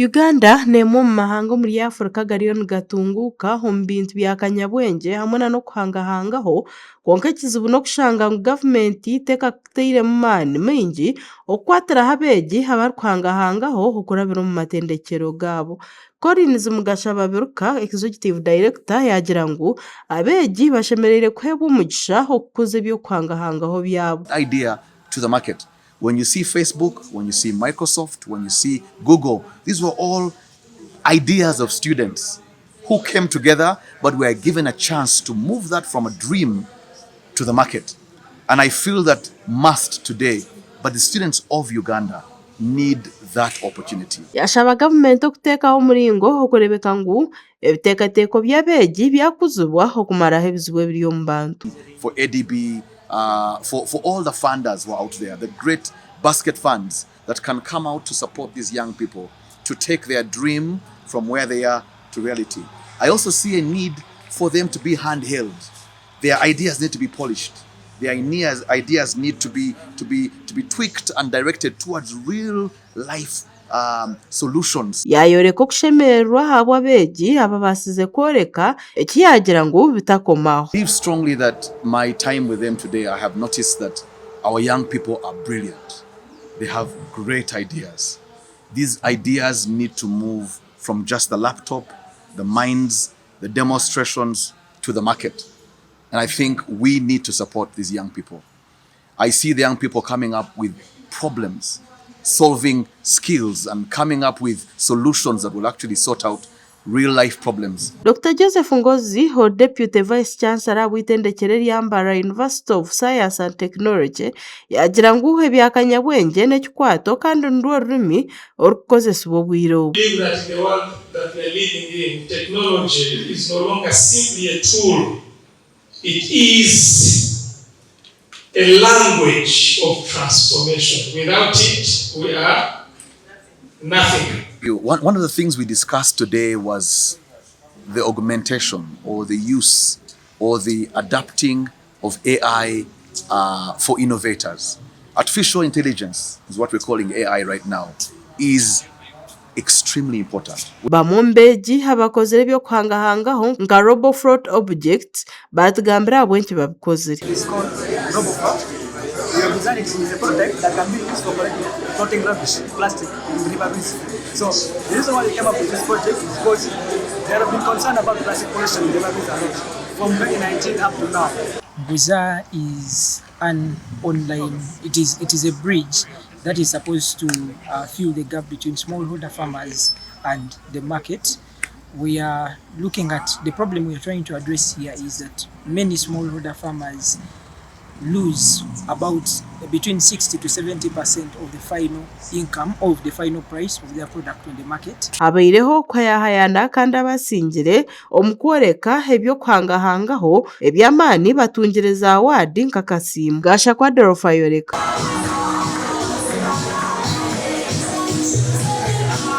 Uganda n'emwe mu mahanga muri Afrika gariyo nigatunguuka omu bintu bya kanyabwengye hamwe n'okuhangahangaho kwonka ekizibu n'okushanga ngu gavumenti tekateiremu maani maingi okukwatiraho abeegi abarikuhangahangaho okurabira omu matendekero gaabo. Collins Bashaba Executive Director yagira ngu abeegi bashemereire kuheebwa omugisha okukuza eby'okuhangahangaho byabo. Idea to the market. When you see Facebook, when you see Microsoft, when you see Google, these were all ideas of students who came together but were given a chance to move that from a dream to the market. And I feel that must today, but the students of Uganda need that opportunity. Yashaba gavumenti okuteekaho omuringo okurebeka ngu ebiteekateeko by'abeegi byakuzibwa okumaraho ebizibu ebiri omu bantu. For ADB, for all the funders who are out there, the great basket funds that can come out to support these young people to take their dream from where they are to reality. I also see a need for them to be handheld. Their ideas need to be polished. Their ideas need to be tweaked and directed towards real life solutions. Yayoreka okushemererwa abo abeegi aba basize kworeka ekiyagira ngu bitakomaho. I believe strongly that my time with them today, I have noticed that our young people are brilliant. They have great ideas. These ideas need to move from just the laptop, the minds, the demonstrations to the market. And I think we need to support these young people. I see the young people coming up with problems, solving skills and coming up with solutions that will actually sort out real life problems. Dr. Joseph Ngozi, her Deputy Vice Chancellor w'itendekero rya Mbarara University of Science and Technology, yagira ngu eby'akanyabwengye n'ekikwato kandi nirwo rurimi orukukozesebwa obwire obu. That the world that we are living in, technology is no longer simply a tool. It is a language of transformation. Without it, we are nothing. One of the things we discussed today was the augmentation or the use or the adapting of AI for innovators. Artificial intelligence is what we're calling AI right now, is extremely important. Bamombeegi abakozere eby'okuhangahangaho nka RoboFloat objects batugambira abwenki babikozere. It's called RoboFloat. We have designed it as a prototype that can be used for collecting floating rubbish, plastic, in river basin. So the reason why we came up with this project is because they have been concerned about plastic pollution in the river basin a lot, from 2019 up to now. Buza is an online, it is a bridge that is supposed to fill the gap between smallholder farmers and the market. We are looking at the problem we are trying to address here is that many smallholder farmers lose about between 60 to 70% of the final income of the final price of their product on the market. Habaireho kwayahayana kandi abasingire omukworeka eby'okuhangahangaho eby'amaani batungereza awadi nk'akasiimu gasha kwa Dorofa yoreka.